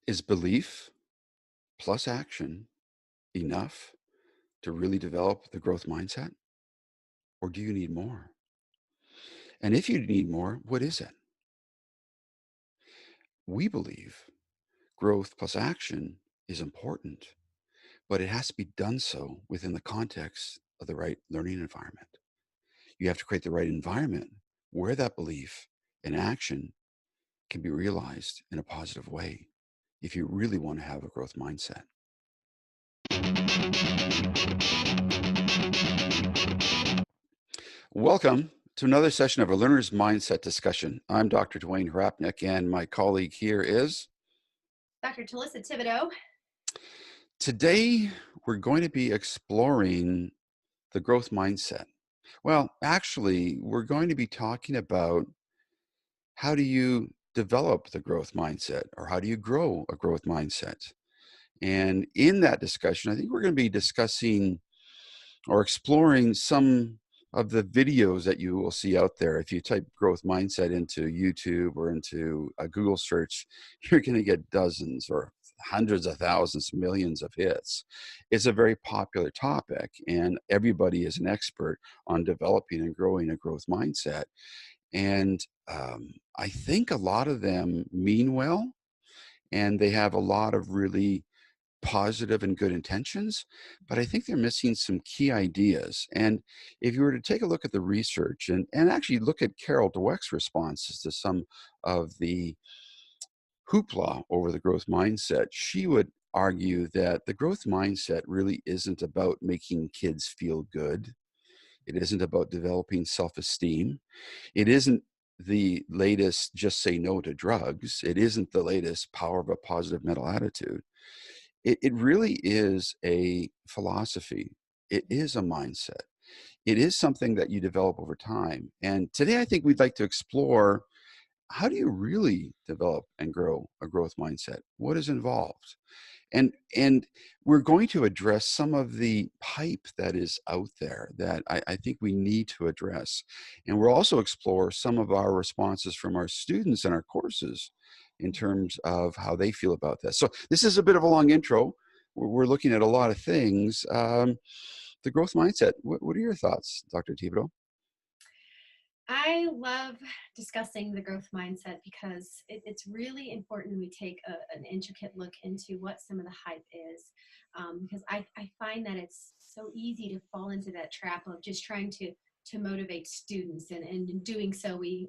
Is belief plus action enough to really develop the growth mindset? Or do you need more? And if you need more, what is it? We believe growth plus action is important, but it has to be done so within the context of the right learning environment. You have to create the right environment where that belief and action can be realized in a positive way if you really want to have a growth mindset. Welcome to another session of a learner's mindset discussion. I'm Dr. Dwayne Hrapnick, and my colleague here is. Dr. Talissa Thibodeau. Today, we're going to be exploring the growth mindset. Well, actually, we're going to be talking about how do you develop the growth mindset, or how do you grow a growth mindset? And in that discussion, I think we're going to be discussing or exploring some of the videos that you will see out there. If you type growth mindset into YouTube or into a Google search, you're going to get dozens or hundreds of thousands, millions of hits. It's a very popular topic, and everybody is an expert on developing and growing a growth mindset. And I think a lot of them mean well, and they have a lot of really positive and good intentions, but I think they're missing some key ideas. And if you were to take a look at the research and actually look at Carol Dweck's responses to some of the hoopla over the growth mindset, she would argue that the growth mindset really isn't about making kids feel good. It isn't about developing self-esteem. It isn't the latest just say no to drugs. It isn't the latest power of a positive mental attitude. It really is a philosophy. It is a mindset. It is something that you develop over time. And today I think we'd like to explore, how do you really develop and grow a growth mindset? What is involved? And we're going to address some of the hype that is out there that I think we need to address. And we'll also explore some of our responses from our students in our courses in terms of how they feel about this. So this is a bit of a long intro. We're looking at a lot of things. The growth mindset. What are your thoughts, Dr. Thibodeau? I love discussing the growth mindset because it's really important we take an intricate look into what some of the hype is. Because I find that it's so easy to fall into that trap of just trying to motivate students. And in doing so, we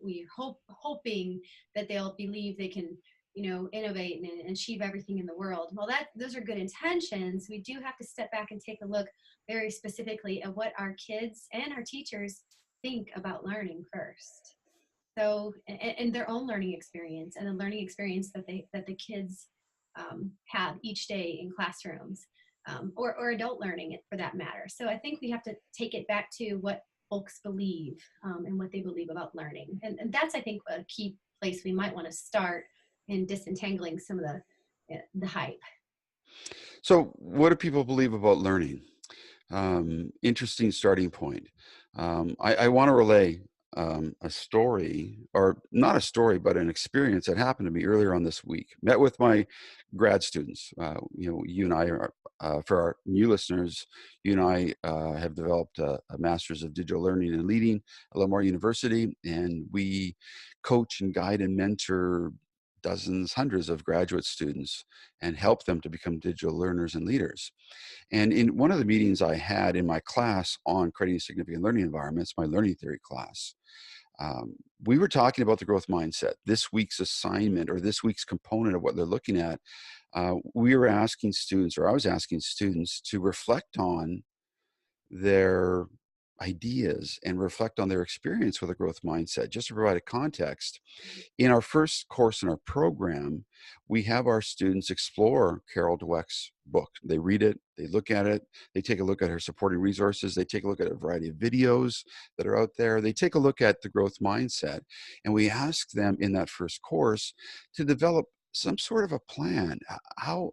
hoping that they'll believe they can, innovate and achieve everything in the world. Well, those are good intentions. We do have to step back and take a look very specifically at what our kids and our teachers think about learning first. So, and their own learning experience and the learning experience that the kids have each day in classrooms, or adult learning for that matter. So I think we have to take it back to what folks believe, and what they believe about learning. And that's, I think, a key place we might want to start in disentangling some of the hype. So what do people believe about learning? Interesting starting point. I want to relay a story, or not a story, but an experience that happened to me earlier on this week. Met with my grad students. You and I are, for our new listeners, you and I have developed a Master's of Digital Learning and Leading at Lamar University, and we coach and guide and mentor dozens, hundreds of graduate students and help them to become digital learners and leaders. And in one of the meetings I had in my class on creating significant learning environments, my learning theory class, we were talking about the growth mindset. This week's assignment, or this week's component of what they're looking at, we were asking students, or I was asking students, to reflect on their ideas and reflect on their experience with a growth mindset. Just to provide a context, in our first course in our program, we have our students explore Carol Dweck's book. They read it, they look at it, they take a look at her supporting resources, they take a look at a variety of videos that are out there, they take a look at the growth mindset, and we ask them in that first course to develop some sort of a plan. How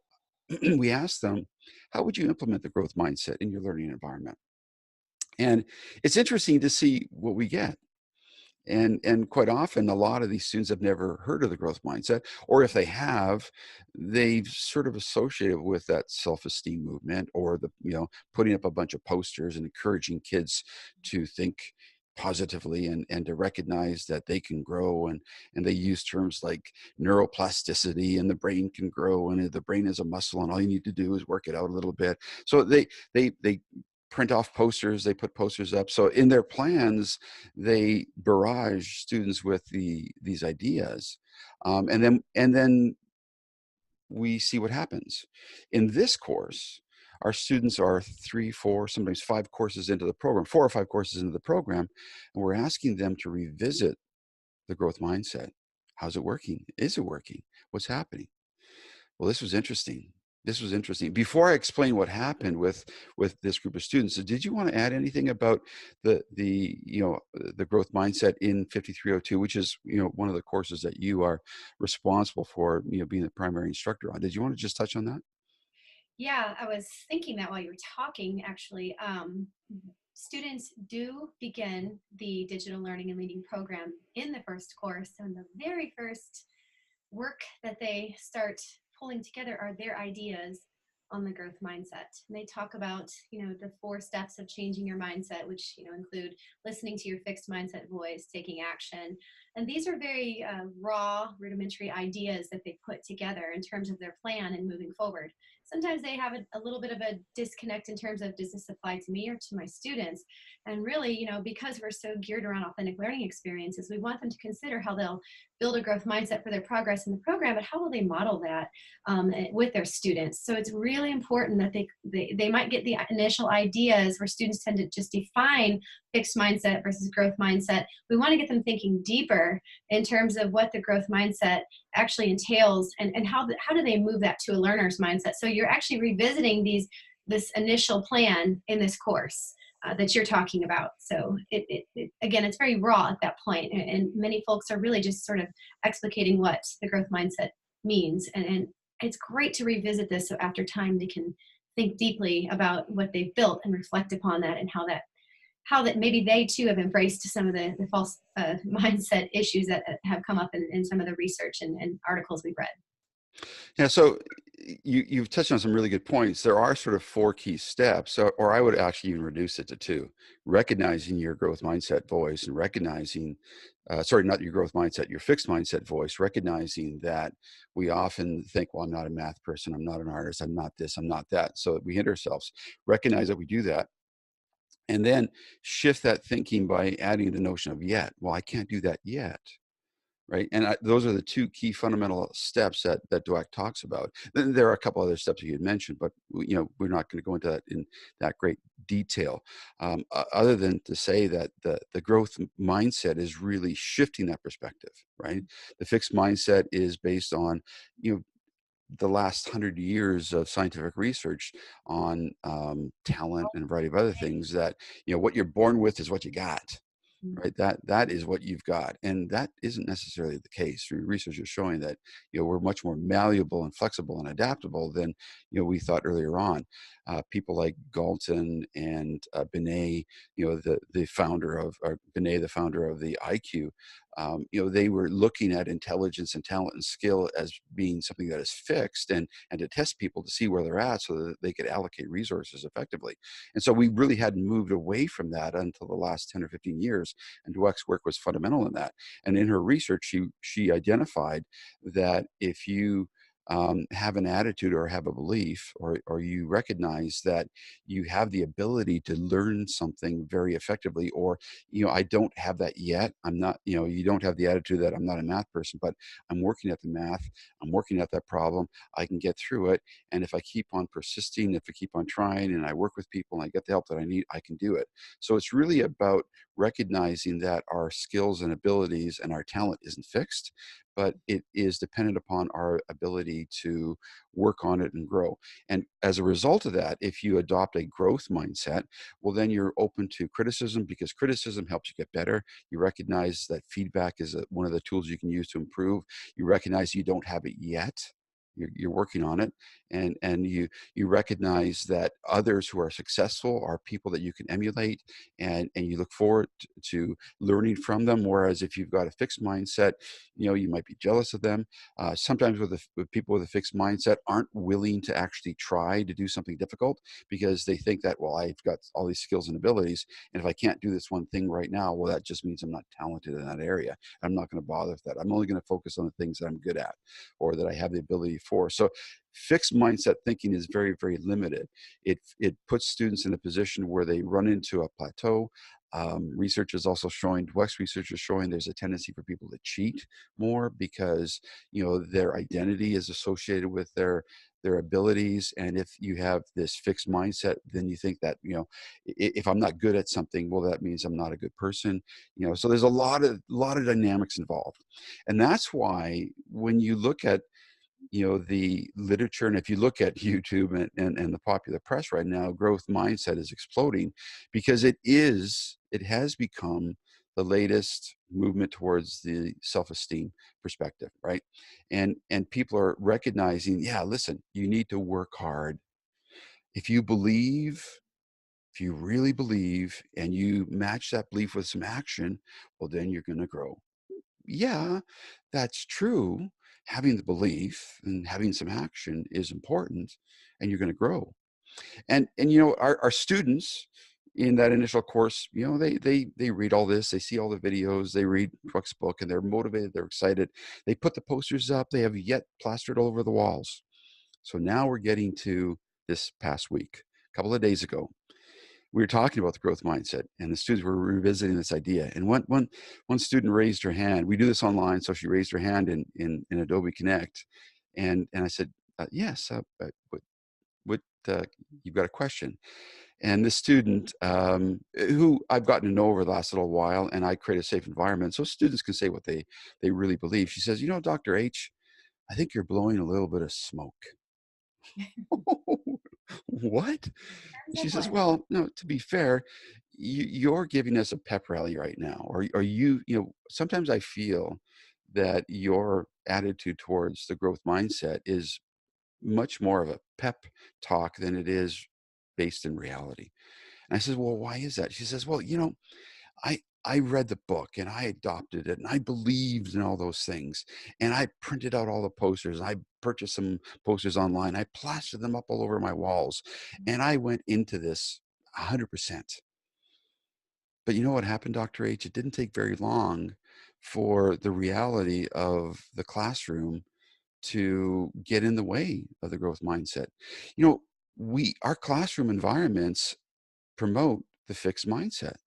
we ask them, how would you implement the growth mindset in your learning environment? And it's interesting to see what we get. And quite often, a lot of these students have never heard of the growth mindset, or if they have, they've sort of associated with that self-esteem movement, or the, putting up a bunch of posters and encouraging kids to think positively and to recognize that they can grow, and they use terms like neuroplasticity, and the brain can grow, and the brain is a muscle, and all you need to do is work it out a little bit. So they print off posters, they put posters up. So in their plans, they barrage students with these ideas, and then we see what happens. In this course, our students are 3, 4, sometimes 5 courses into the program, 4 or 5 courses into the program, and we're asking them to revisit the growth mindset. How's it working? Is it working? What's happening? Well, this was interesting. This was interesting. Before I explain what happened with this group of students, did you want to add anything about the growth mindset in 5302, which is one of the courses that you are responsible for, being the primary instructor on? Did you want to just touch on that? Yeah, I was thinking that while you were talking, actually. Students do begin the digital learning and leading program in the first course, and the very first work that they start pulling together are their ideas on the growth mindset. And they talk about, the 4 steps of changing your mindset, which, include listening to your fixed mindset voice, taking action. And these are very raw, rudimentary ideas that they put together in terms of their plan and moving forward. Sometimes they have a little bit of a disconnect in terms of, does this apply to me or to my students? And really, because we're so geared around authentic learning experiences, we want them to consider how they'll build a growth mindset for their progress in the program, but how will they model that with their students? So it's really important that they might get the initial ideas where students tend to just define fixed mindset versus growth mindset. We want to get them thinking deeper in terms of what the growth mindset actually entails, and how do they move that to a learner's mindset. So you're actually revisiting this initial plan in this course that you're talking about. So again, it's very raw at that point, and many folks are really just sort of explicating what the growth mindset means. And it's great to revisit this so after time they can think deeply about what they've built and reflect upon that, and how that maybe they too have embraced some of the false mindset issues that have come up in some of the research and articles we've read. Yeah, so you've touched on some really good points. There are sort of 4 key steps, or I would actually even reduce it to 2. Recognizing your growth mindset voice, and recognizing, sorry, not your growth mindset, your fixed mindset voice, recognizing that we often think, well, I'm not a math person, I'm not an artist, I'm not this, I'm not that. So we hit ourselves. Recognize that we do that, and then shift that thinking by adding the notion of yet. Well, I can't do that yet. Right, and those are the 2 key fundamental steps that Dweck talks about. Then there are a couple other steps you had mentioned, but we're not going to go into that in that great detail. Other than to say that the growth mindset is really shifting that perspective. Right, the fixed mindset is based on you know the last 100 years of scientific research on talent and a variety of other things. That what you're born with is what you got. Right, that is what you've got, and that isn't necessarily the case. Research is showing that we're much more malleable and flexible and adaptable than we thought earlier on. People like Galton and Binet, the founder of or Binet, the founder of the IQ, they were looking at intelligence and talent and skill as being something that is fixed, and to test people to see where they're at so that they could allocate resources effectively. And so we really hadn't moved away from that until the last 10 or 15 years, and Dweck's work was fundamental in that. And in her research, she identified that if you have an attitude or have a belief, or you recognize that you have the ability to learn something very effectively, or I don't have that yet. I'm not, you don't have the attitude that I'm not a math person, but I'm working at the math, I'm working at that problem, I can get through it. And if I keep on persisting, if I keep on trying, and I work with people and I get the help that I need, I can do it. So it's really about recognizing that our skills and abilities and our talent isn't fixed, but it is dependent upon our ability to work on it and grow. And as a result of that, if you adopt a growth mindset, well, then you're open to criticism, because criticism helps you get better. You recognize that feedback is one of the tools you can use to improve. You recognize you don't have it yet. You're working on it, and you recognize that others who are successful are people that you can emulate, and you look forward to learning from them. Whereas if you've got a fixed mindset, you might be jealous of them. Sometimes with people with a fixed mindset aren't willing to actually try to do something difficult because they think that, well, I've got all these skills and abilities, and if I can't do this one thing right now, well, that just means I'm not talented in that area. I'm not going to bother with that. I'm only going to focus on the things that I'm good at or that I have the ability for. So fixed mindset thinking is very, very limited. It puts students in a position where they run into a plateau. Research is also showing, West research is showing there's a tendency for people to cheat more because their identity is associated with their abilities. And if you have this fixed mindset, then you think that if I'm not good at something, well, that means I'm not a good person. So there's a lot of dynamics involved, and that's why when you look at the literature, and if you look at YouTube and the popular press right now, growth mindset is exploding because it has become the latest movement towards the self-esteem perspective, right? And people are recognizing, yeah, listen, you need to work hard. If you believe, if you really believe and you match that belief with some action, well, then you're going to grow. Yeah, that's true. Having the belief and having some action is important, and you're going to grow. And our students in that initial course, they read all this, they see all the videos, they read Brooks' book, and they're motivated, they're excited. They put the posters up, they have yet plastered all over the walls. So now we're getting to this past week, a couple of days ago. We were talking about the growth mindset, and the students were revisiting this idea. And one student raised her hand. We do this online, so she raised her hand in Adobe Connect, and I said, "Yes, what you've got a question?" And this student, who I've gotten to know over the last little while, and I create a safe environment so students can say what they really believe. She says, Dr. H, I think you're blowing a little bit of smoke. What? She Like says, what? well, no, to be fair, you're giving us a pep rally right now. Or sometimes I feel that your attitude towards the growth mindset is much more of a pep talk than it is based in reality. And I said, well, why is that? She says, well, I read the book and I adopted it and I believed in all those things. And I printed out all the posters. I purchased some posters online. I plastered them up all over my walls. And I went into this 100%. But you know what happened, Dr. H? It didn't take very long for the reality of the classroom to get in the way of the growth mindset. You know, our classroom environments promote the fixed mindset.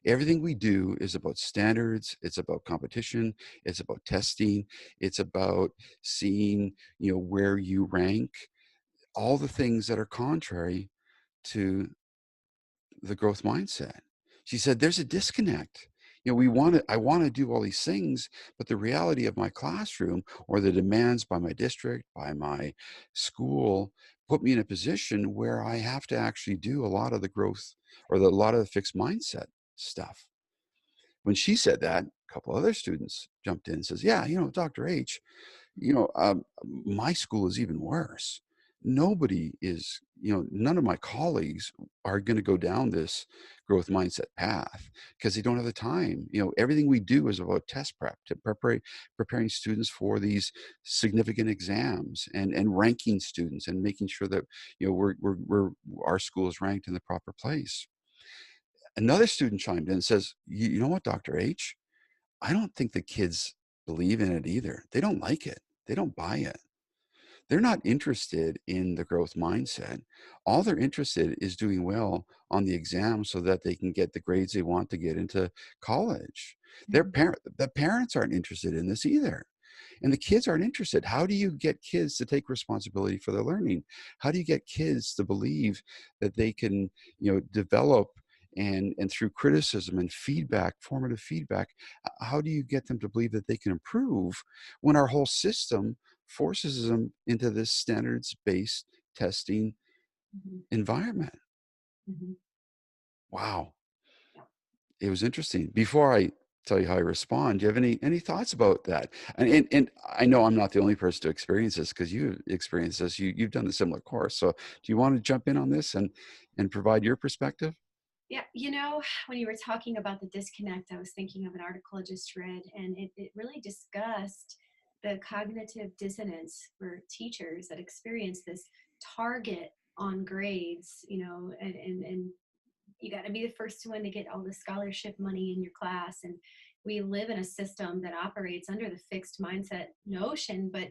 Everything we do is about standards, it's about competition, it's about testing, it's about seeing, where you rank, all the things that are contrary to the growth mindset. She said, there's a disconnect. I want to do all these things, but the reality of my classroom or the demands by my district, by my school, put me in a position where I have to actually do a lot of the growth or a lot of the fixed mindset stuff. When she said that, a couple other students jumped in and says, yeah, Dr. H, my school is even worse. Nobody is, none of my colleagues are going to go down this growth mindset path because they don't have the time. Everything we do is about test prep to preparing students for these significant exams and ranking students and making sure that, our school is ranked in the proper place. Another student chimed in and says, you know what, Dr. H, I don't think the kids believe in it either. They don't like it. They don't buy it. They're not interested in the growth mindset. All they're interested is doing well on the exam so that they can get the grades they want to get into college. Mhm. The parents aren't interested in this either. And the kids aren't interested. How do you get kids to take responsibility for their learning? How do you get kids to believe that they can, develop and through criticism and feedback, formative feedback, how do you get them to believe that they can improve when our whole system forces them into this standards-based testing Mhm. environment? Mhm. Wow. Yeah. It was interesting. Before I tell you how I respond. Do you have any thoughts about that? And I know I'm not the only person to experience this because you experienced this. You've done a similar course. So do you want to jump in on this and provide your perspective? Yeah, when you were talking about the disconnect, I was thinking of an article I just read, and it really discussed the cognitive dissonance for teachers that experience this target on grades, and you got to be the first one to get all the scholarship money in your class. And we live in a system that operates under the fixed mindset notion, but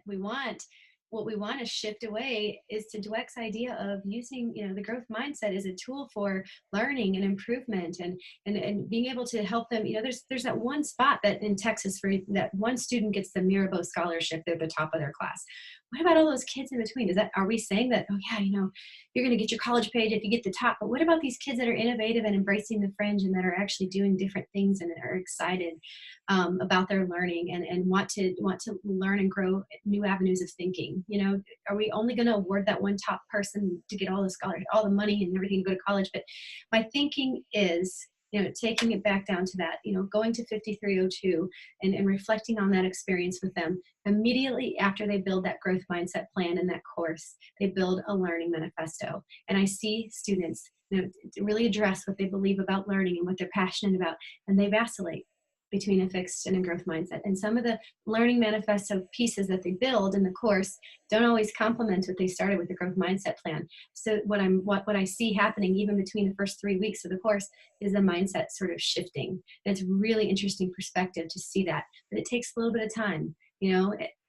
what we want to shift away is to Dweck's idea of using, the growth mindset as a tool for learning and improvement, and being able to help them. There's that one spot that in Texas where that one student gets the Mirabeau scholarship, they're the top of their class. What about all those kids in between? Are we saying that, oh yeah, you're going to get your college page if you get the top, but what about these kids that are innovative and embracing the fringe and that are actually doing different things and are excited about their learning, and want to learn and grow new avenues of thinking? Are we only going to award that one top person to get all the scholarship, all the money and everything to go to college? But my thinking is, taking it back down to that, going to 5302 and reflecting on that experience with them. Immediately after they build that growth mindset plan in that course, they build a learning manifesto. And I see students, really address what they believe about learning and what they're passionate about, and they vacillate between a fixed and a growth mindset. And some of the learning manifesto pieces that they build in the course don't always complement what they started with the growth mindset plan. So what I see happening even between the first 3 weeks of the course is the mindset sort of shifting. And it's really interesting perspective to see that, but it takes a little bit of time.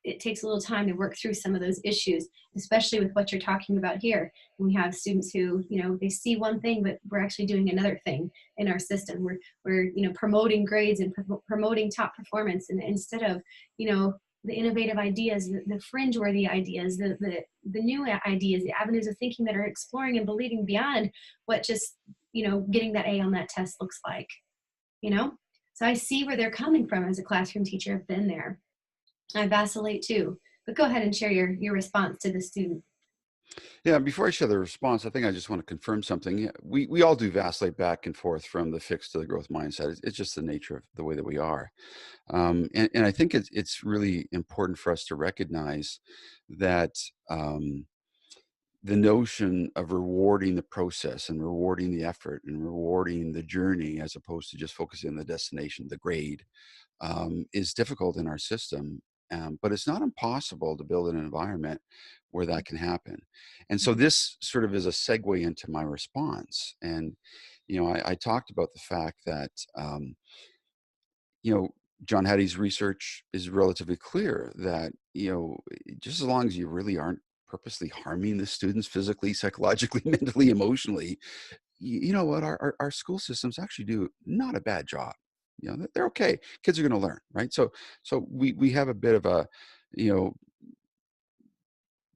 It takes a little time to work through some of those issues, especially with what you're talking about here. We have students who, they see one thing, but we're actually doing another thing in our system. We're promoting grades and promoting top performance, and instead of, the innovative ideas, the fringe-worthy ideas, the new ideas, the avenues of thinking that are exploring and believing beyond what just, getting that A on that test looks like, you know? So I see where they're coming from as a classroom teacher. I've been there. I vacillate too. But go ahead and share your response to the student. Yeah, before I share the response, I think I just want to confirm something. Yeah, we all do vacillate back and forth from the fixed to the growth mindset. It's just the nature of the way that we are. And I think it's really important for us to recognize that the notion of rewarding the process and rewarding the effort and rewarding the journey as opposed to just focusing on the destination, the grade, is difficult in our system. But it's not impossible to build an environment where that can happen. And so this sort of is a segue into my response. And, I talked about the fact that, you know, John Hattie's research is relatively clear that, just as long as you really aren't purposely harming the students physically, psychologically, mentally, emotionally, you know what, our school systems actually do not a bad job. They're okay. Kids are going to learn, right? So we have a bit of a, you know,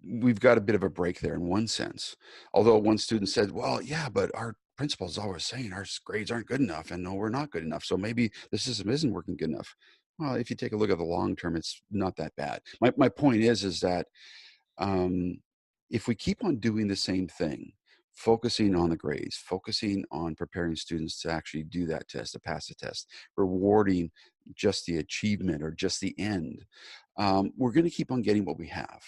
we've got a bit of a break there in one sense. Although one student said, well, yeah, but our principal's always saying our grades aren't good enough, and no, we're not good enough. So maybe the system isn't working good enough. Well, if you take a look at the long term, it's not that bad. My point is that um, if we keep on doing the same thing, focusing on the grades, focusing on preparing students to actually do that test, to pass the test, rewarding just the achievement or just the end, we're going to keep on getting what we have.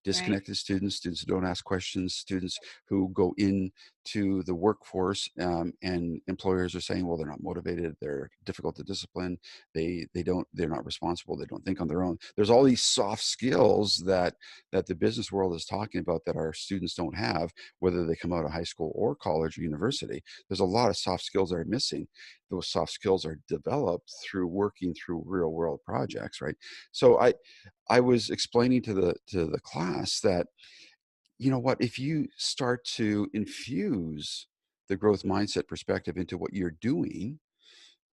Right. Disconnected students, students who don't ask questions, students who go into the workforce, and employers are saying, well, they're not motivated, they're difficult to discipline, they're not responsible, they don't think on their own. There's all these soft skills that the business world is talking about that our students don't have, whether they come out of high school or college or university. There's a lot of soft skills that are missing. Those soft skills are developed through working through real world projects, right? So I was explaining to the class that, you know what, if you start to infuse the growth mindset perspective into what you're doing,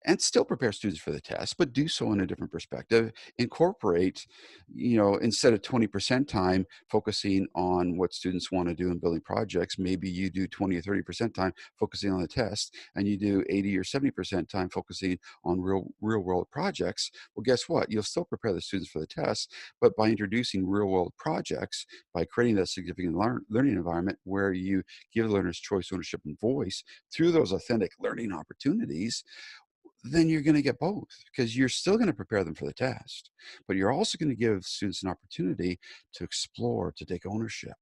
and still prepare students for the test, but do so in a different perspective. Incorporate, instead of 20% time focusing on what students want to do in building projects, maybe you do 20 or 30% time focusing on the test, and you do 80 or 70% time focusing on real world projects. Well, guess what? You'll still prepare the students for the test, but by introducing real world projects, by creating that significant learning environment where you give learners choice, ownership, and voice through those authentic learning opportunities, then you're going to get both, because you're still going to prepare them for the test, but you're also going to give students an opportunity to explore, to take ownership,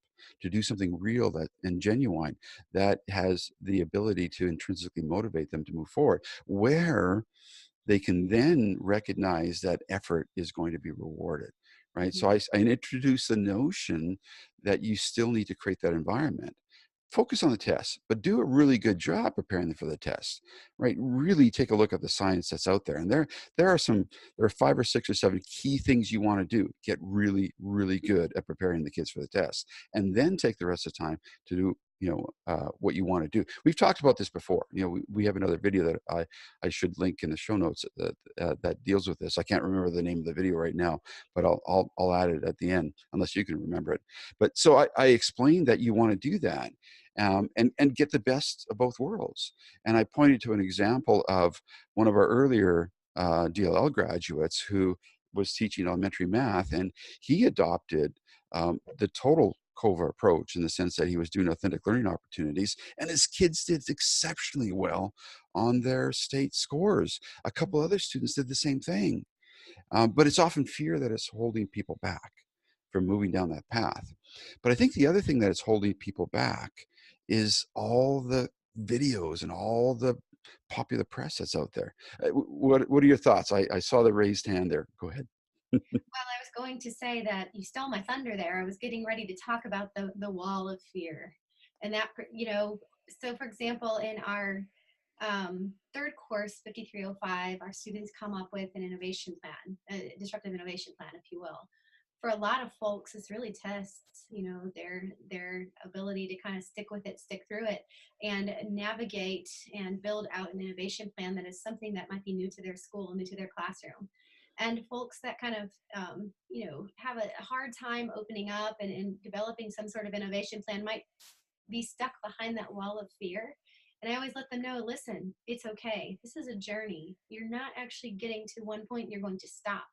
to do something real that and genuine that has the ability to intrinsically motivate them to move forward, where they can then recognize that effort is going to be rewarded, right? Mhm. So I introduce the notion that you still need to create that environment. Focus on the test, but do a really good job preparing them for the test, right? Really take a look at the science that's out there. And there are some, there are 5 or 6 or 7 key things you want to do. Get really, really good at preparing the kids for the test, and then take the rest of the time to do, what you want to do. We've talked about this before. We have another video that I should link in the show notes that deals with this. I can't remember the name of the video right now, but I'll add it at the end, unless you can remember it. But so I explained that you want to do that, and get the best of both worlds. And I pointed to an example of one of our earlier DLL graduates who was teaching elementary math, and he adopted the total COVA approach, in the sense that he was doing authentic learning opportunities, and his kids did exceptionally well on their state scores. A couple other students did the same thing. But it's often fear that is holding people back from moving down that path. But I think the other thing that is holding people back is all the videos and all the popular press that's out there. What are your thoughts? I saw the raised hand there. Go ahead. Well, I was going to say that you stole my thunder there. I was getting ready to talk about the wall of fear, and that, so for example, in our third course, 5305, our students come up with an innovation plan, a disruptive innovation plan, if you will. For a lot of folks, this really tests, their ability to kind of stick with it, stick through it, and navigate and build out an innovation plan that is something that might be new to their school, new to their classroom. And folks that kind of, have a hard time opening up and developing some sort of innovation plan might be stuck behind that wall of fear. And I always let them know, listen, it's okay. This is a journey. You're not actually getting to one point and you're going to stop.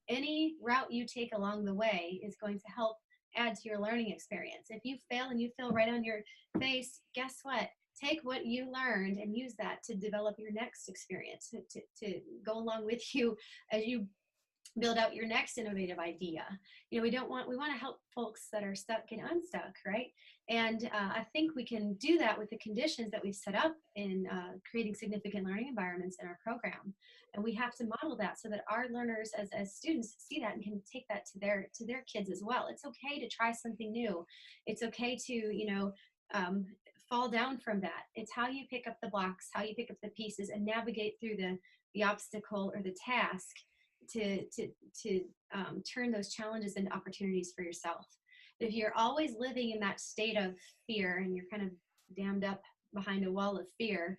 Any route you take along the way is going to help add to your learning experience. If you fail and you feel right on your face, guess what? Take what you learned and use that to develop your next experience, to go along with you as you build out your next innovative idea. We want to help folks that are stuck get unstuck, right? And I think we can do that with the conditions that we've set up in creating significant learning environments in our program. And we have to model that so that our learners as students see that and can take that to their kids as well. It's okay to try something new. It's okay to, fall down from that. It's how you pick up the blocks, how you pick up the pieces and navigate through the obstacle or the task to turn those challenges into opportunities for yourself. If you're always living in that state of fear and you're kind of dammed up behind a wall of fear,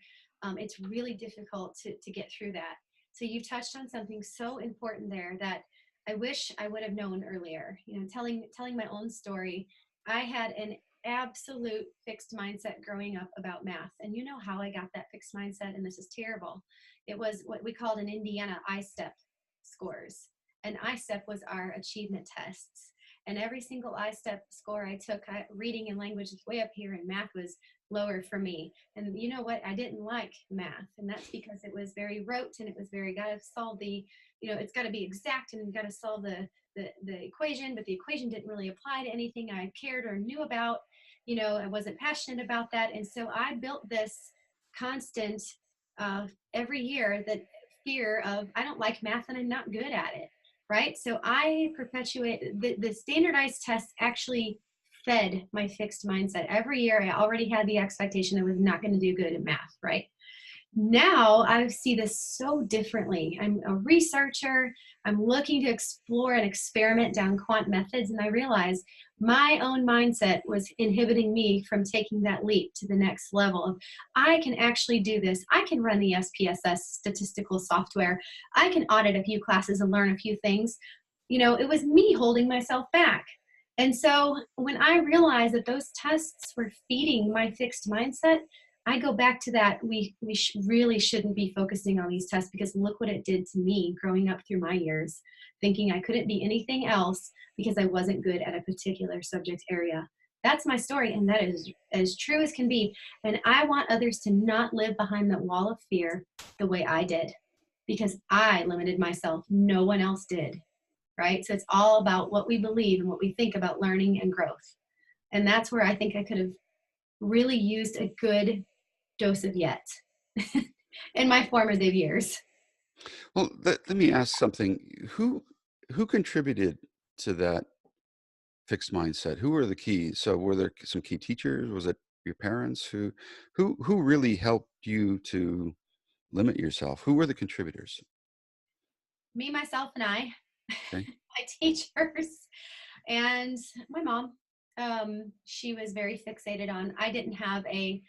it's really difficult to get through that. So you touched on something so important there that I wish I would have known earlier. Telling my own story, I had an absolute fixed mindset growing up about math. And you know how I got that fixed mindset, and this is terrible. It was what we called in Indiana I-STEP scores. And I-STEP was our achievement tests. And every single I-STEP score I took, reading and language is way up here, and math was lower for me. And you know what? I didn't like math. And that's because it was very rote, and it was very, got to solve it's got to be exact, and got to solve the equation, but the equation didn't really apply to anything I cared or knew about. I wasn't passionate about that. And so I built this constant every year that fear of, I don't like math and I'm not good at it, right? So I perpetuate the standardized tests actually fed my fixed mindset. Every year I already had the expectation I was not going to do good at math, right? Now I see this so differently. I'm a researcher. I'm looking to explore and experiment down quant methods. And I realize my own mindset was inhibiting me from taking that leap to the next level of, I can actually do this. I can run the SPSS statistical software. I can audit a few classes and learn a few things. It was me holding myself back. And so when I realized that those tests were feeding my fixed mindset, I go back to that. We really shouldn't be focusing on these tests, because look what it did to me growing up through my years, thinking I couldn't be anything else because I wasn't good at a particular subject area. That's my story, and that is as true as can be. And I want others to not live behind that wall of fear the way I did. because I limited myself. No one else did, right? So it's all about what we believe and what we think about learning and growth. And that's where I think I could have really used a good dose of yet in my formative years. Well, let me ask something. Who contributed to that fixed mindset? Who were the keys? So were there some key teachers? Was it your parents? Who really helped you to limit yourself? Who were the contributors? Me, myself, and I, Okay. my teachers, and my mom. She was very fixated on, I didn't have a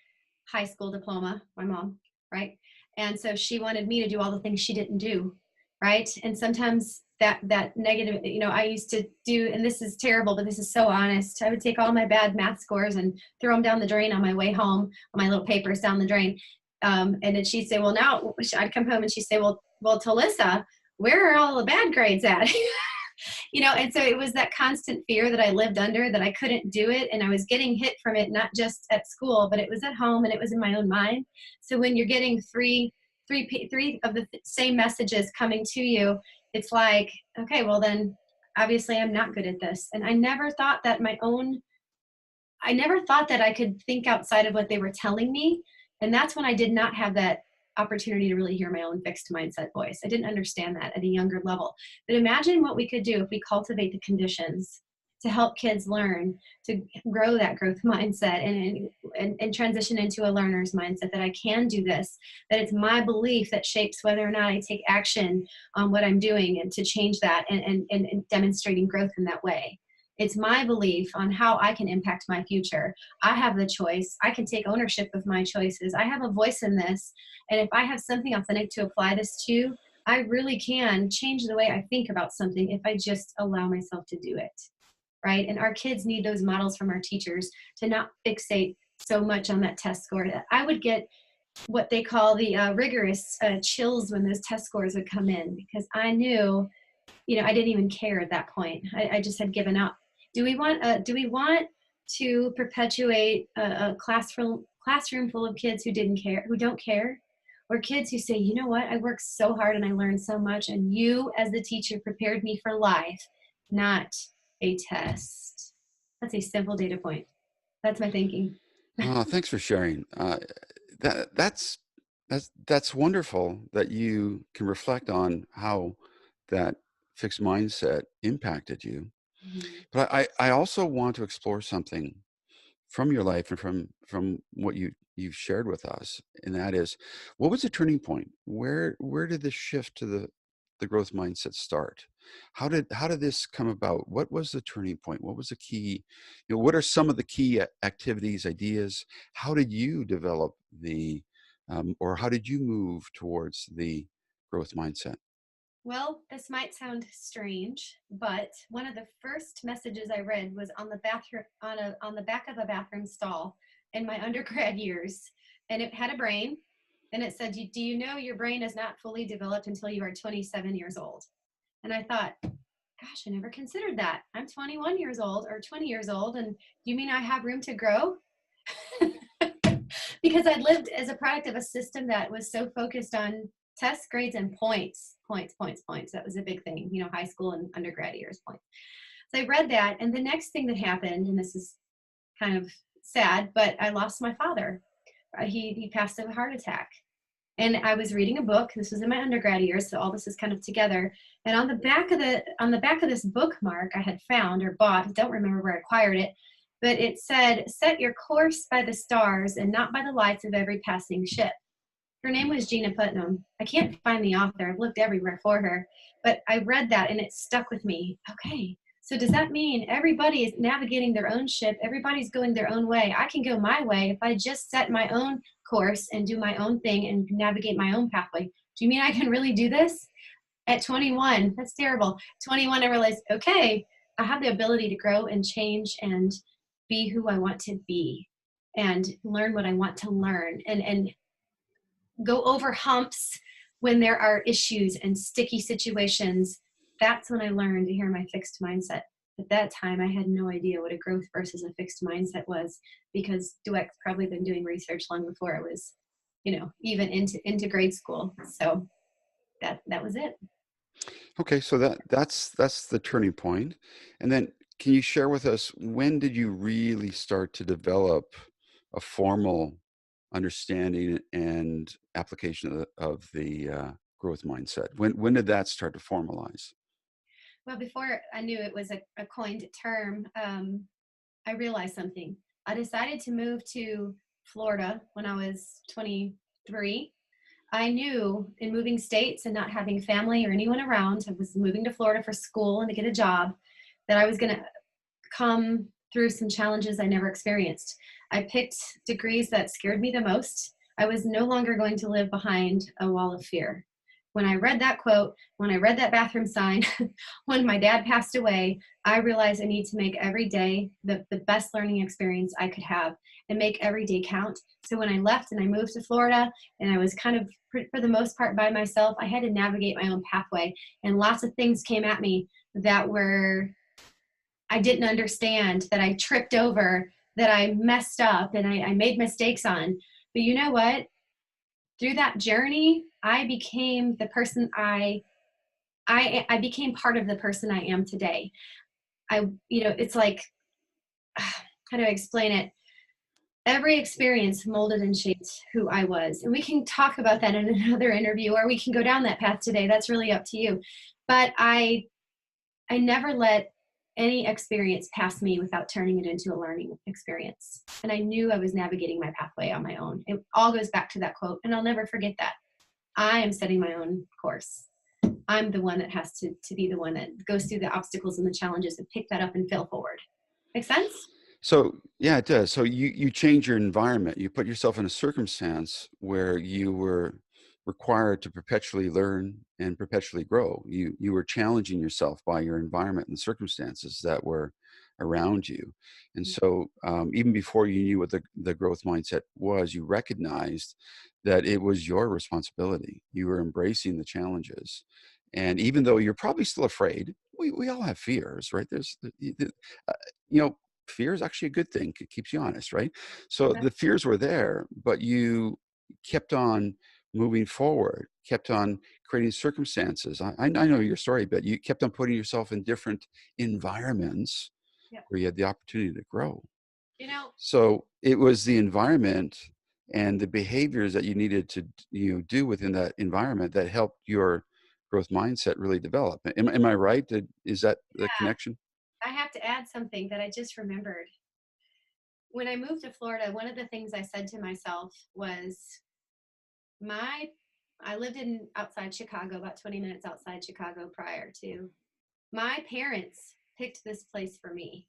high school diploma, my mom, right? And so she wanted me to do all the things she didn't do, right? And sometimes that negative, I used to do, and this is terrible, but this is so honest. I would take all my bad math scores and throw them down the drain on my way home, on my little papers down the drain. And then she'd say, well, now I'd come home and she'd say, well, Talissa, where are all the bad grades at? And so it was that constant fear that I lived under, that I couldn't do it. And I was getting hit from it, not just at school, but it was at home and it was in my own mind. So when you're getting three of the same messages coming to you, it's like, okay, well then obviously I'm not good at this. And I never thought that I could think outside of what they were telling me. And that's when I did not have that opportunity to really hear my own fixed mindset voice. I didn't understand that at a younger level. But imagine what we could do if we cultivate the conditions to help kids learn to grow that growth mindset and transition into a learner's mindset, that I can do this, that it's my belief that shapes whether or not I take action on what I'm doing and to change that and demonstrating growth in that way. It's my belief on how I can impact my future. I have the choice. I can take ownership of my choices. I have a voice in this. And if I have something authentic to apply this to, I really can change the way I think about something if I just allow myself to do it, right? And our kids need those models from our teachers to not fixate so much on that test score. I would get what they call the rigorous chills when those test scores would come in, because I knew, I didn't even care at that point. I just had given up. Do we want to perpetuate a classroom full of kids who don't care, or kids who say, you know what, I worked so hard and I learned so much, and you as the teacher prepared me for life, not a test? That's a simple data point. That's my thinking. Oh, thanks for sharing. That that's wonderful that you can reflect on how that fixed mindset impacted you. Mhm. But I also want to explore something from your life and from what you've shared with us, and that is, what was the turning point? Where did the shift to the growth mindset start? How did this come about? What was the turning point? What was the key? What are some of the key activities, ideas? How did you develop or how did you move towards the growth mindset? Well, this might sound strange, but one of the first messages I read was on the bathroom on the back of a bathroom stall in my undergrad years, and it had a brain, and it said, "Do you know your brain is not fully developed until you are 27 years old?" And I thought, gosh, I never considered that. I'm 21 years old or 20 years old, and you mean I have room to grow? Because I'd lived as a product of a system that was so focused on test grades and points, points, points, points. That was a big thing, high school and undergrad years points. So I read that, and the next thing that happened, and this is kind of sad, but I lost my father. He passed of a heart attack. And I was reading a book. This was in my undergrad years, so all this is kind of together. And on the back of this bookmark I had found or bought, I don't remember where I acquired it, but it said, "Set your course by the stars and not by the lights of every passing ship." Her name was Gina Putnam. I can't find the author. I've looked everywhere for her, but I read that and it stuck with me. Okay, so does that mean everybody is navigating their own ship? Everybody's going their own way. I can go my way if I just set my own course and do my own thing and navigate my own pathway. Do you mean I can really do this? At 21, that's terrible. 21, I realized, okay, I have the ability to grow and change and be who I want to be and learn what I want to learn and go over humps when there are issues and sticky situations. That's when I learned to hear my fixed mindset. At that time, I had no idea what a growth versus a fixed mindset was, because Dweck's probably been doing research long before I was, even into grade school. So that was it. Okay, so that's the turning point. And then can you share with us, when did you really start to develop a formal understanding and application of the growth mindset? When did that start to formalize? Well, before I knew it was a coined term, I realized something. I decided to move to Florida when I was 23. I knew in moving states and not having family or anyone around, I was moving to Florida for school and to get a job, that I was going to come through some challenges I never experienced. I picked degrees that scared me the most. I was no longer going to live behind a wall of fear. When I read that quote, when I read that bathroom sign, when my dad passed away, I realized I need to make every day the best learning experience I could have and make every day count. So when I left and I moved to Florida and I was kind of, for the most part, by myself, I had to navigate my own pathway. And lots of things came at me that were, I didn't understand, that I tripped over, that I messed up and I made mistakes on. But you know what? Through that journey, I became the person I became part of the person I am today. It's like, how do I explain it? Every experience molded and shaped who I was. And we can talk about that in another interview, or we can go down that path today. That's really up to you. But I never let any experience pass me without turning it into a learning experience. And I knew I was navigating my pathway on my own. It all goes back to that quote, and I'll never forget that. I am setting my own course. I'm the one that has to be the one that goes through the obstacles and the challenges and pick that up and fail forward. Make sense? So yeah, it does. So you change your environment. You put yourself in a circumstance where you were required to perpetually learn and perpetually grow. You were challenging yourself by your environment and circumstances that were around you. And so even before you knew what the growth mindset was, you recognized that it was your responsibility. You were embracing the challenges. And even though you're probably still afraid, we all have fears, right? Uh, you know, fear is actually a good thing. It keeps you honest, right? So Okay. the fears were there, but you kept on moving forward, kept on creating circumstances. I know your story, but you kept on putting yourself in different environments Yeah. where you had the opportunity to grow. You know, So it was the environment and the behaviors that you needed to do within that environment that helped your growth mindset really develop. Am I right? Is that the connection? I have to add something that I just remembered. When I moved to Florida, one of the things I said to myself was, my I lived in outside Chicago, about 20 minutes outside Chicago prior to. My parents picked this place for me.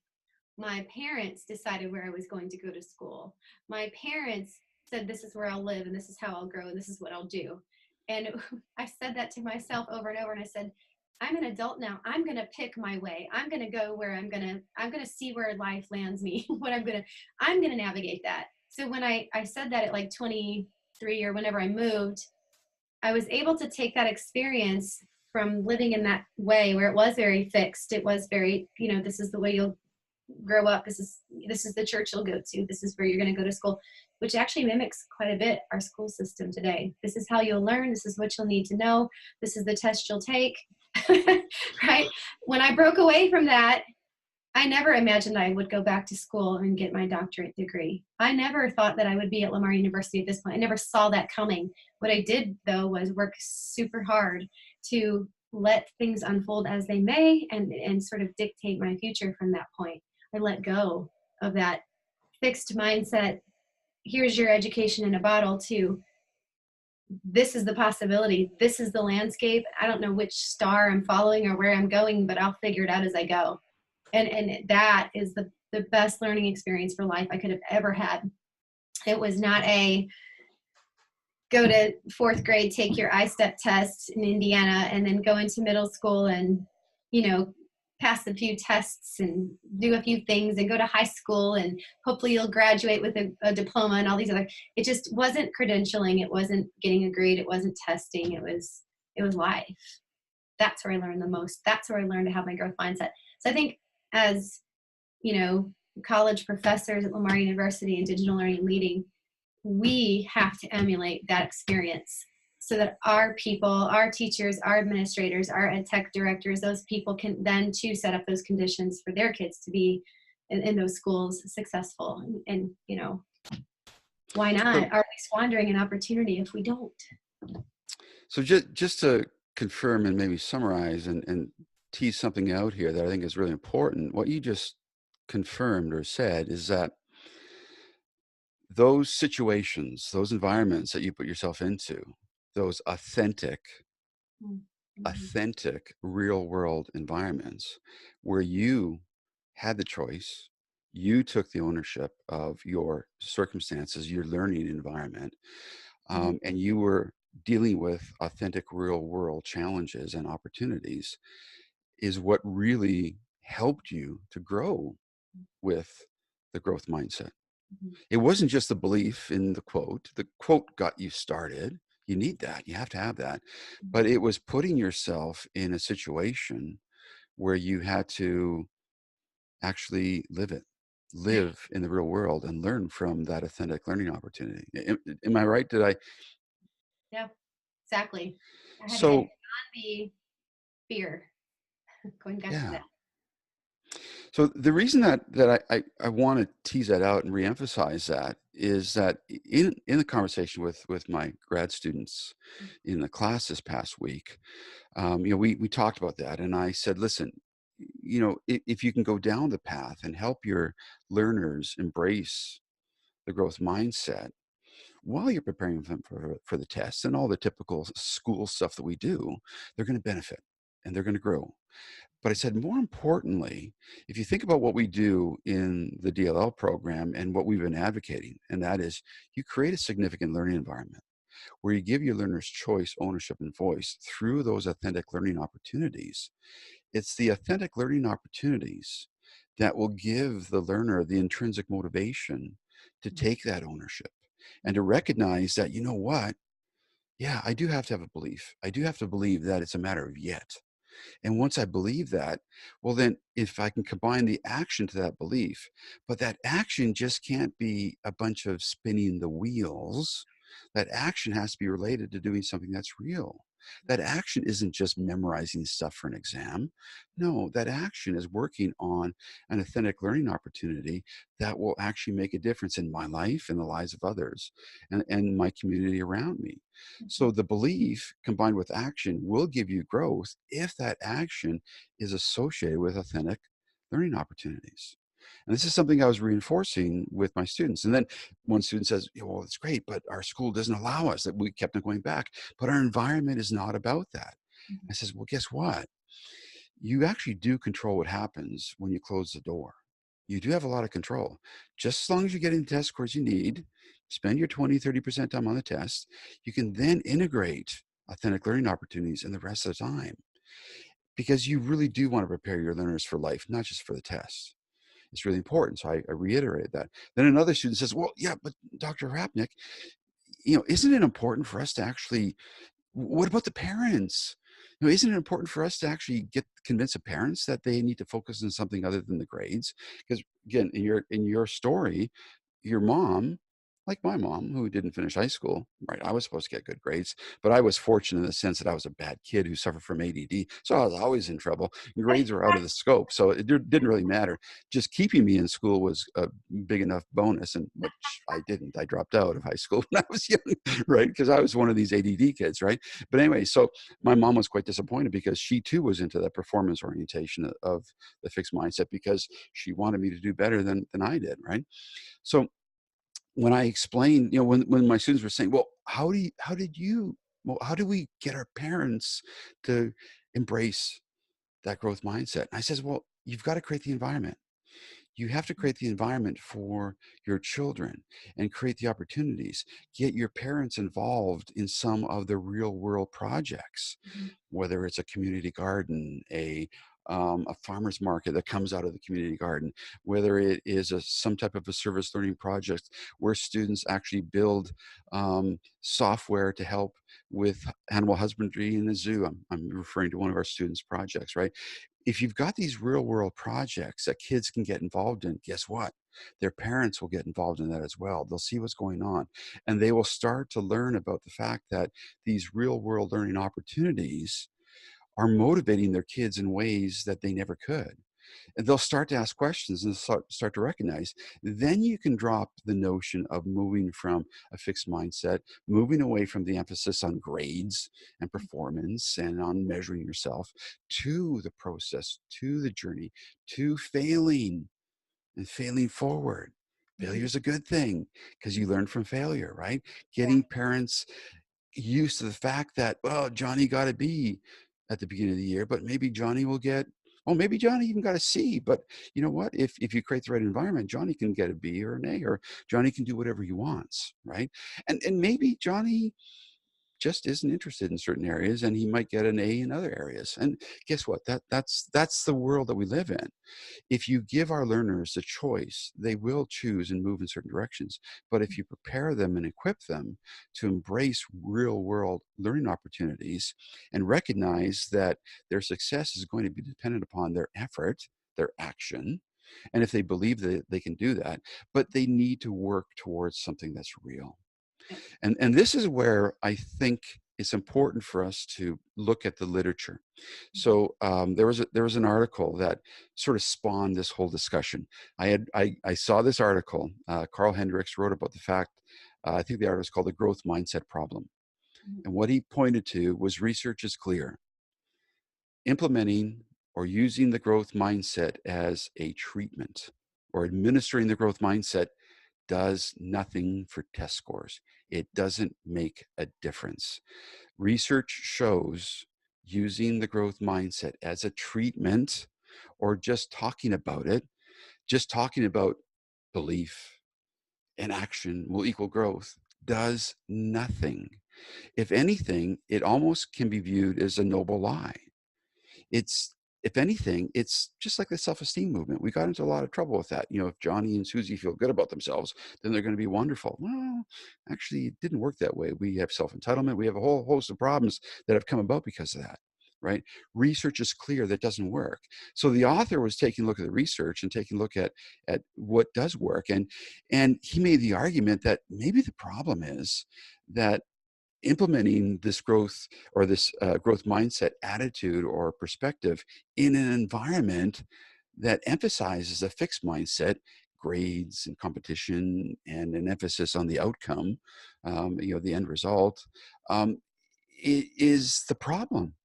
My parents decided where I was going to go to school. My parents said, this is where I'll live and this is how I'll grow and this is what I'll do. And I said that to myself over and over, and I said, I'm an adult now. I'm going to pick my way. I'm going to go where I'm going to see where life lands me. I'm going to navigate that. So when I said that at like 23 or whenever I moved, I was able to take that experience from living in that way where it was very fixed. It was very, this is the way you'll grow up. This is the church you'll go to. This is where you're going to go to school, which actually mimics quite a bit our school system today. This is how you'll learn. This is what you'll need to know. This is the test you'll take. Right? When I broke away from that, I never imagined I would go back to school and get my doctorate degree. I never thought that I would be at Lamar University at this point. I never saw that coming. What I did, though, was work super hard to let things unfold as they may and sort of dictate my future from that point. I let go of that fixed mindset. Here's your education in a bottle, to this is the possibility. This is the landscape. I don't know which star I'm following or where I'm going, but I'll figure it out as I go. And that is the best learning experience for life I could have ever had. It was not a go to fourth grade, take your I-step test in Indiana, and then go into middle school and, pass a few tests and do a few things and go to high school and hopefully you'll graduate with a diploma and all these other. It just wasn't credentialing. It wasn't getting a grade. It wasn't testing. It was life. That's where I learned the most. That's where I learned to have my growth mindset. So I think as, college professors at Lamar University in digital learning leading, we have to emulate that experience so that our people, our teachers, our administrators, our ed tech directors, those people can then too set up those conditions for their kids to be in those schools successful. And, you know, why So, not? Are we squandering an opportunity if we don't? so just to confirm and maybe summarize and tease something out here that I think is really important, what you just confirmed or said is that those situations, those environments that you put yourself into, those Mm-hmm. authentic real world environments where you had the choice, you took the ownership of your circumstances, your learning environment, and you were dealing with authentic real world challenges and opportunities, is what really helped you to grow with the growth mindset. Mm-hmm. It wasn't just the belief in the quote. The quote got you started. You need that. You have to have that. But it was putting yourself in a situation where you had to actually live it, live in the real world and learn from that authentic learning opportunity. Am I right? Did I? Yeah, exactly. I had to get So, beyond the fear. Going back to yeah. that. So the reason that I want to tease that out and reemphasize that is that in the conversation with my grad students in the class this past week, we talked about that, and I said, listen, if you can go down the path and help your learners embrace the growth mindset while you're preparing them for the tests and all the typical school stuff that we do, they're going to benefit and they're going to grow. But I said, more importantly, if you think about what we do in the DLL program and what we've been advocating, and that is you create a significant learning environment where you give your learners choice, ownership, and voice through those authentic learning opportunities. It's the authentic learning opportunities that will give the learner the intrinsic motivation to take that ownership and to recognize that, you know what? Yeah, I do have to have a belief. I do have to believe that it's a matter of yet. And once I believe that, well, then if I can combine the action to that belief, but that action just can't be a bunch of spinning the wheels. That action has to be related to doing something that's real. That action isn't just memorizing stuff for an exam. No, that action is working on an authentic learning opportunity that will actually make a difference in my life and the lives of others and my community around me. So the belief combined with action will give you growth if that action is associated with authentic learning opportunities. And this is something I was reinforcing with my students. And then one student says, "Yeah, well, it's great, but our school doesn't allow us." That we kept on going back, but our environment is not about that. I says, well, guess what? You actually do control what happens when you close the door. You do have a lot of control. Just as long as you're getting the test scores you need, spend your 20, 30% time on the test, you can then integrate authentic learning opportunities in the rest of the time because you really do want to prepare your learners for life, not just for the test. It's really important. So I reiterated that. Then another student says, well, yeah, but Dr. Rapnick, isn't it important for us to actually, what about the parents? Isn't it important for us to actually convince the parents that they need to focus on something other than the grades? Because again, in your story, your mom, like my mom, who didn't finish high school, right? I was supposed to get good grades, but I was fortunate in the sense that I was a bad kid who suffered from ADD. So I was always in trouble. Grades were out of the scope. So it didn't really matter. Just keeping me in school was a big enough bonus, and which I didn't. I dropped out of high school when I was young, right? Because I was one of these ADD kids, right? But anyway, so my mom was quite disappointed because she too was into that performance orientation of the fixed mindset because she wanted me to do better than I did, right? So when I explained, when my students were saying, well, how do we get our parents to embrace that growth mindset? And I says, well, you've got to create the environment. You have to create the environment for your children and create the opportunities. Get your parents involved in some of the real world projects, whether it's a community garden, a farmer's market that comes out of the community garden, whether it is some type of a service learning project where students actually build software to help with animal husbandry in the zoo. I'm referring to one of our students' projects, right? if you've got these real world projects that kids can get involved in, guess what? Their parents will get involved in that as well. They'll see what's going on and they will start to learn about the fact that these real world learning opportunities are motivating their kids in ways that they never could. And they'll start to ask questions and start to recognize. Then you can drop the notion of moving from a fixed mindset, moving away from the emphasis on grades and performance and on measuring yourself to the process, to the journey, to failing and failing forward. Failure Mhm. is a good thing because you Mhm. learn from failure, right? Yeah. Getting parents used to the fact that, well, Johnny got a B at the beginning of the year, but maybe Johnny will get, well, maybe Johnny even got a C. But you know what? If you create the right environment, Johnny can get a B or an A, or Johnny can do whatever he wants, right? And maybe Johnny just isn't interested in certain areas and he might get an A in other areas. And guess what? That's the world that we live in. If you give our learners the choice, they will choose and move in certain directions. But if you prepare them and equip them to embrace real world learning opportunities and recognize that their success is going to be dependent upon their effort, their action, and if they believe that they can do that, but they need to work towards something that's real. Yeah. And this is where I think it's important for us to look at the literature. Mhm. So there was an article that sort of spawned this whole discussion. I saw this article. Carl Hendricks wrote about the fact. I think the article is called "The Growth Mindset Problem," Mhm. and what he pointed to was research is clear: implementing or using the growth mindset as a treatment or administering the growth mindset does nothing for test scores. It doesn't make a difference. Research shows using the growth mindset as a treatment or just talking about it, just talking about belief and action will equal growth, does nothing. If anything, it almost can be viewed as a noble lie. It's, if anything, it's just like the self-esteem movement. We got into a lot of trouble with that. You know, if Johnny and Susie feel good about themselves, then they're going to be wonderful. Well, actually, it didn't work that way. We have self-entitlement. We have a whole host of problems that have come about because of that. Right? Research is clear that doesn't work. So the author was taking a look at the research and taking a look at what does work, and he made the argument that maybe the problem is that implementing this growth or this growth mindset attitude or perspective in an environment that emphasizes a fixed mindset, grades and competition, and an emphasis on the outcome, the end result, um, is the problem.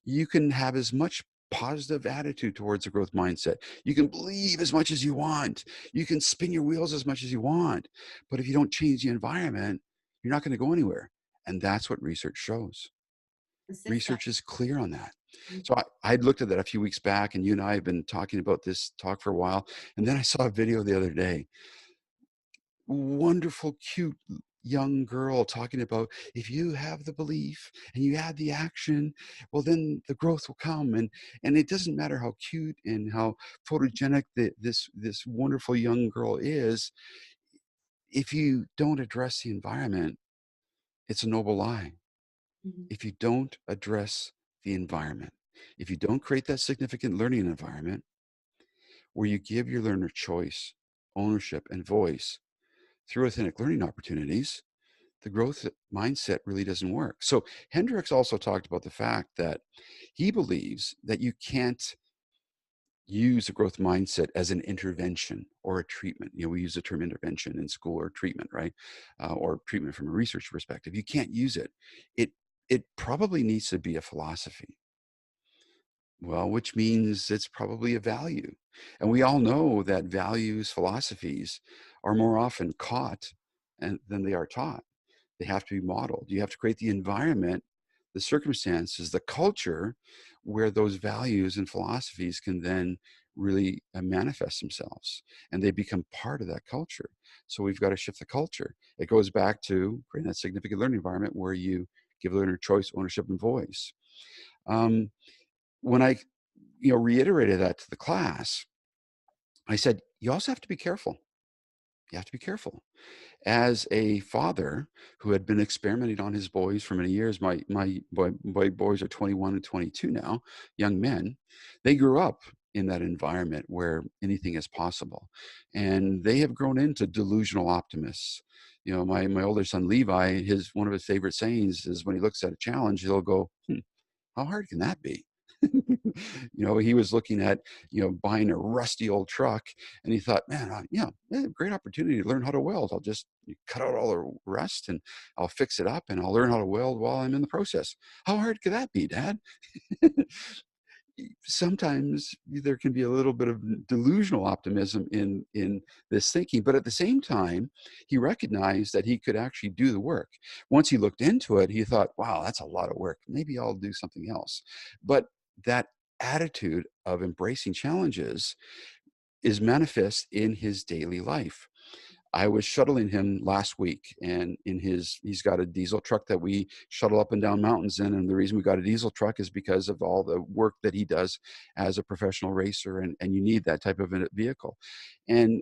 You can have as much positive attitude towards a growth mindset. You can believe as much as you want. You can spin your wheels as much as you want. But if you don't change the environment, you're not going to go anywhere. And that's what research shows. The success. Research is clear on that. Mhm. So I'd looked at that a few weeks back, and you and I have been talking about this talk for a while. And then I saw a video the other day, wonderful, cute young girl talking about, if you have the belief and you add the action, well, then the growth will come. And it doesn't matter how cute and how photogenic this wonderful young girl is. If you don't address the environment, it's a noble lie. Mhm. If you don't address the environment, if you don't create that significant learning environment where you give your learner choice, ownership, and voice through authentic learning opportunities, the growth mindset really doesn't work. So Hendricks also talked about the fact that he believes that you can't use a growth mindset as an intervention or a treatment. You know, we use the term intervention in school, or treatment, right? Or treatment from a research perspective. You can't use it. It it probably needs to be a philosophy. Well, which means it's probably a value. And we all know that values, philosophies are more often caught than they are taught. They have to be modeled. You have to create the environment, the circumstances, the culture where those values and philosophies can then really manifest themselves and they become part of that culture. So we've got to shift the culture. It goes back to creating that significant learning environment where you give the learner choice, ownership, and voice. Um, when I reiterated that to the class, I said, you also have to be careful. You have to be careful. As a father who had been experimenting on his boys for many years, my boys are 21 and 22 now, young men. They grew up in that environment where anything is possible, and they have grown into delusional optimists. You know, my older son Levi, his one of his favorite sayings is when he looks at a challenge, he'll go, how hard can that be? You know, he was looking at, buying a rusty old truck, and he thought, man, great opportunity to learn how to weld. I'll just cut out all the rust and I'll fix it up and I'll learn how to weld while I'm in the process. How hard could that be, Dad? Sometimes there can be a little bit of delusional optimism in this thinking, but at the same time he recognized that he could actually do the work. Once he looked into it, he thought, wow, that's a lot of work, maybe I'll do something else. But that attitude of embracing challenges is manifest in his daily life. I was shuttling him last week, and he's got a diesel truck that we shuttle up and down mountains in. And the reason we got a diesel truck is because of all the work that he does as a professional racer, and you need that type of a vehicle. And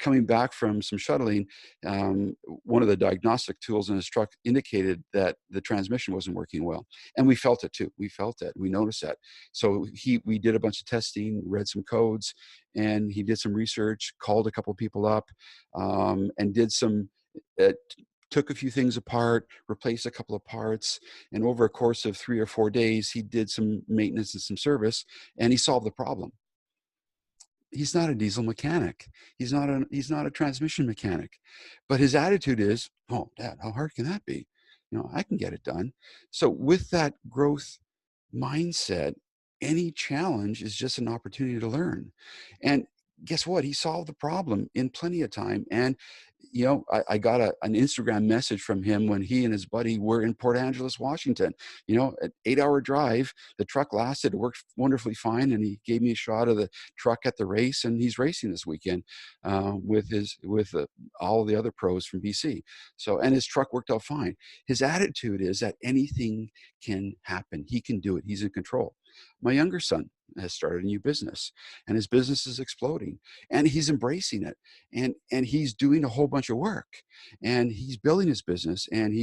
coming back from some shuttling, one of the diagnostic tools in his truck indicated that the transmission wasn't working well, and we felt it too. We felt it. We noticed that. So we did a bunch of testing, read some codes, and he did some research, called a couple of people up, and did some. Took a few things apart, replaced a couple of parts, and over a course of 3 or 4 days, he did some maintenance and some service, and he solved the problem. He's not a diesel mechanic. He's not a transmission mechanic, but his attitude is, oh, Dad, how hard can that be? I can get it done. So with that growth mindset, any challenge is just an opportunity to learn. And guess what? He solved the problem in plenty of time. And I got an Instagram message from him when he and his buddy were in Port Angeles, Washington. An 8-hour drive. The truck lasted, it worked wonderfully fine, and he gave me a shot of the truck at the race, and he's racing this weekend with all the other pros from BC. So, and his truck worked out fine. His attitude is that anything can happen. He can do it. He's in control. My younger son has started a new business, and his business is exploding, and he's embracing it, and he's doing a whole bunch of work, and he's building his business, and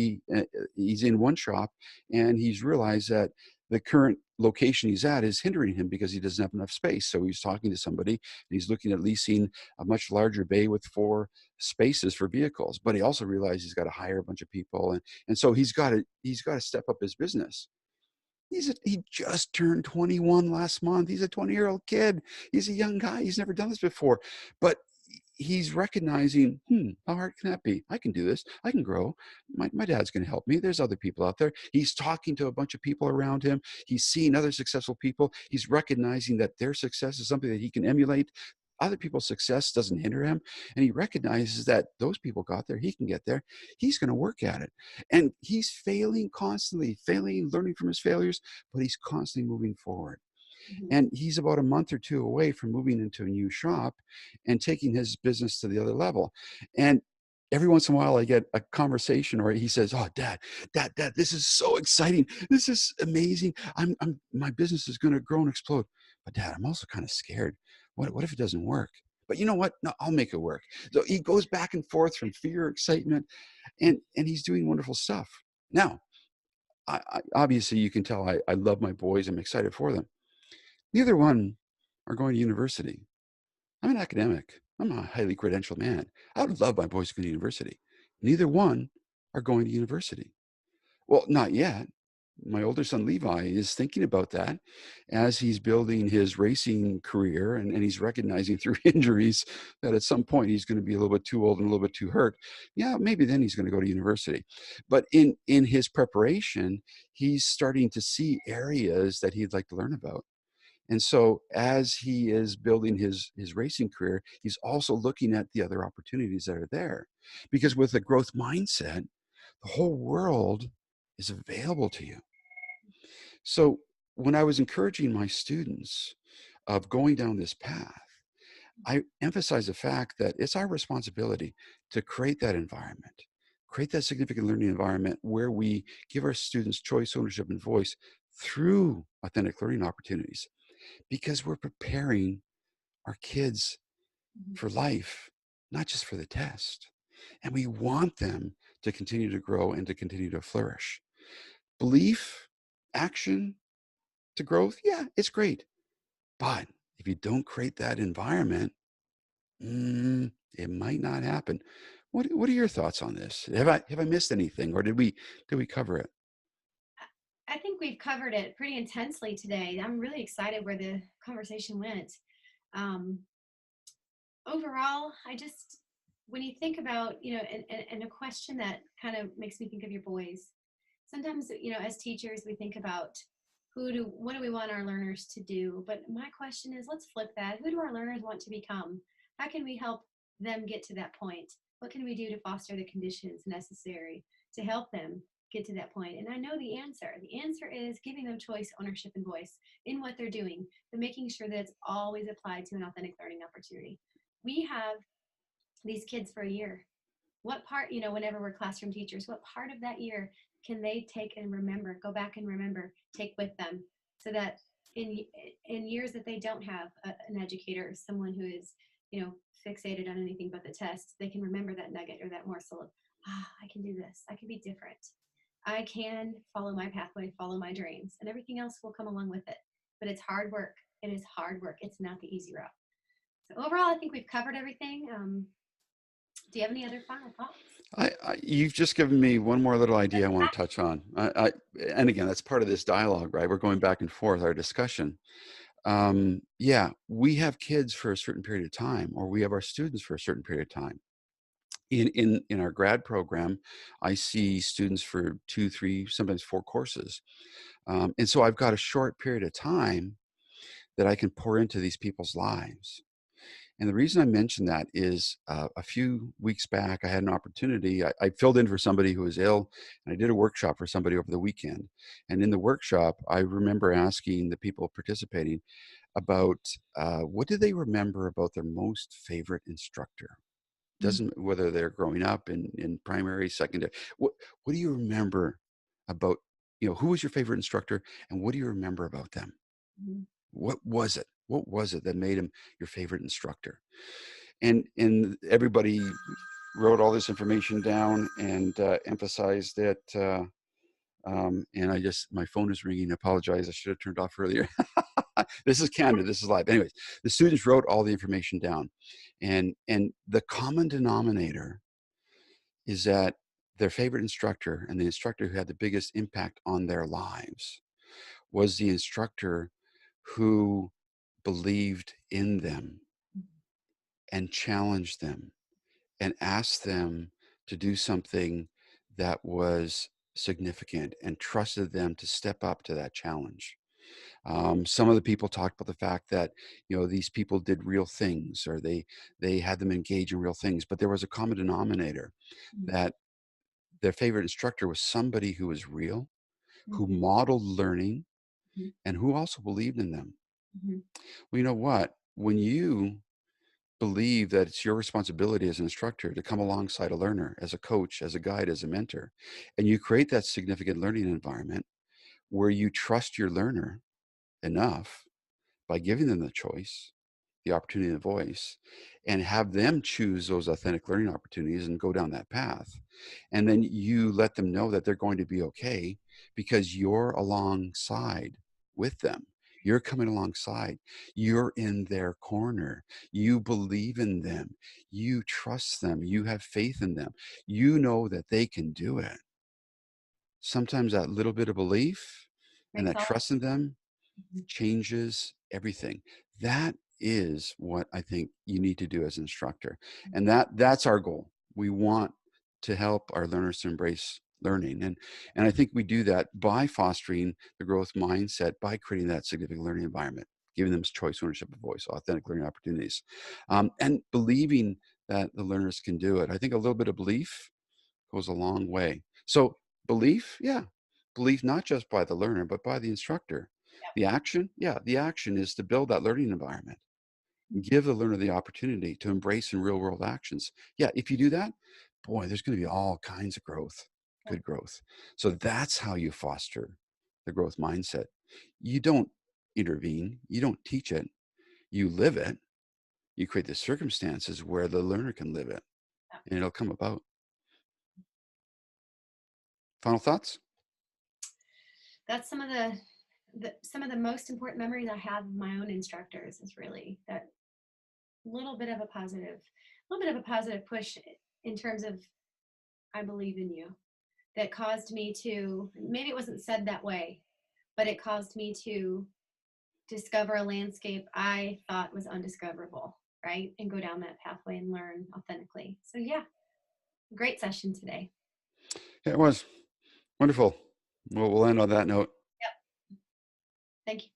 he's in one shop, and he's realized that the current location he's at is hindering him because he doesn't have enough space. So he's talking to somebody, and he's looking at leasing a much larger bay with 4 spaces for vehicles. But he also realized he's got to hire a bunch of people, and so he's got to step up his business. He just turned 21 last month. He's a 20-year-old kid. He's a young guy. He's never done this before, but he's recognizing, how hard can that be? I can do this. I can grow. My dad's going to help me. There's other people out there. He's talking to a bunch of people around him. He's seeing other successful people. He's recognizing that their success is something that he can emulate. Other people's success doesn't hinder him. And he recognizes that those people got there. He can get there. He's going to work at it. And he's failing constantly, learning from his failures, but he's constantly moving forward. Mhm. And he's about a month or two away from moving into a new shop and taking his business to the other level. And every once in a while I get a conversation, or he says, oh, dad, this is so exciting. This is amazing. My business is going to grow and explode. But Dad, I'm also kind of scared. What if it doesn't work? But you know what? No, I'll make it work. So he goes back and forth from fear, excitement, and he's doing wonderful stuff. Now, obviously you can tell I love my boys. I'm excited for them. Neither one are going to university. I'm an academic. I'm a highly credentialed man. I would love my boys to go to university. Neither one are going to university. Well, not yet. My older son Levi is thinking about that as he's building his racing career, and he's recognizing through injuries that at some point he's going to be a little bit too old and a little bit too hurt. Yeah, maybe then he's going to go to university. But in his preparation, he's starting to see areas that he'd like to learn about. And so as he is building his racing career, he's also looking at the other opportunities that are there. Because with a growth mindset, the whole world is available to you. So when I was encouraging my students of going down this path, I emphasize the fact that it's our responsibility to create that environment, create that significant learning environment where we give our students choice, ownership, and voice through authentic learning opportunities, because we're preparing our kids Mhm. for life, not just for the test. And we want them to continue to grow and to continue to flourish. Belief, action to growth, yeah, it's great. But if you don't create that environment, it might not happen. What are your thoughts on this? Have I missed anything, or did we cover it? I think we've covered it pretty intensely today. I'm really excited where the conversation went. Um, Overall, when you think about, and a question that kind of makes me think of your boys, sometimes, as teachers, we think about what do we want our learners to do? But my question is, let's flip that. Who do our learners want to become? How can we help them get to that point? What can we do to foster the conditions necessary to help them get to that point? And I know the answer. The answer is giving them choice, ownership, and voice in what they're doing, but making sure that it's always applied to an authentic learning opportunity. We have these kids for a year. What part, whenever we're classroom teachers, what part of that year can they take and remember, go back and remember, take with them, so that in years that they don't have an educator, someone who is, fixated on anything but the test, they can remember that nugget or that morsel of, I can do this, I can be different, I can follow my pathway, follow my dreams, and everything else will come along with it. But it's hard work. It is hard work. It's not the easy route. So overall, I think we've covered everything. Do you have any other final thoughts? You've just given me one more little idea I want to touch on. And again, that's part of this dialogue, right? We're going back and forth our discussion. Yeah, we have kids for a certain period of time, or we have our students for a certain period of time. In our grad program, I see students for 2, 3, sometimes 4 courses. And so I've got a short period of time that I can pour into these people's lives. And the reason I mention that is a few weeks back, I had an opportunity. I filled in for somebody who was ill, and I did a workshop for somebody over the weekend. And in the workshop, I remember asking the people participating about what do they remember about their most favorite instructor? Doesn't whether they're growing up in primary, secondary. What do you remember about, who was your favorite instructor, and what do you remember about them? Mm-hmm. What was it? What was it that made him your favorite instructor? And everybody wrote all this information down and emphasized it. And my phone is ringing. I apologize. I should have turned off earlier. This is candid. This is live. Anyways, the students wrote all the information down, and the common denominator is that their favorite instructor and the instructor who had the biggest impact on their lives was the instructor who believed in them and challenged them and asked them to do something that was significant and trusted them to step up to that challenge. Some of the people talked about the fact that these people did real things, or they had them engage in real things, but there was a common denominator that their favorite instructor was somebody who was real, who Mm-hmm. modeled learning, Mm-hmm. and who also believed in them. Mm-hmm. Well, you know what? When you believe that it's your responsibility as an instructor to come alongside a learner, as a coach, as a guide, as a mentor, and you create that significant learning environment where you trust your learner enough by giving them the choice, the opportunity, the voice, and have them choose those authentic learning opportunities and go down that path. And then you let them know that they're going to be okay because you're alongside with them. You're coming alongside. You're in their corner. You believe in them. You trust them. You have faith in them. You know that they can do it. Sometimes that little bit of belief and Makes that all. trust in them Mhm. changes everything. That is what I think you need to do as an instructor. And that's our goal. We want to help our learners to embrace learning. And I think we do that by fostering the growth mindset, by creating that significant learning environment, giving them choice, ownership, and voice, authentic learning opportunities, and believing that the learners can do it. I think a little bit of belief goes a long way. So belief, yeah, belief not just by the learner, but by the instructor. The action, yeah, the action is to build that learning environment, give the learner the opportunity to embrace in real world actions. Yeah, if you do that, boy, there's going to be all kinds of growth, good growth. So that's how you foster the growth mindset. You don't intervene, you don't teach it, you live it. you create the circumstances where the learner can live it, Yeah. and it'll come about. Final thoughts? That's some of the most important memories I have of my own instructors, is really that little bit of a positive push in terms of, I believe in you, that caused me to, maybe it wasn't said that way, but it caused me to discover a landscape I thought was undiscoverable, right? And go down that pathway and learn authentically. So yeah, great session today. Yeah, it was wonderful. Well, we'll end on that note. Yep. Thank you.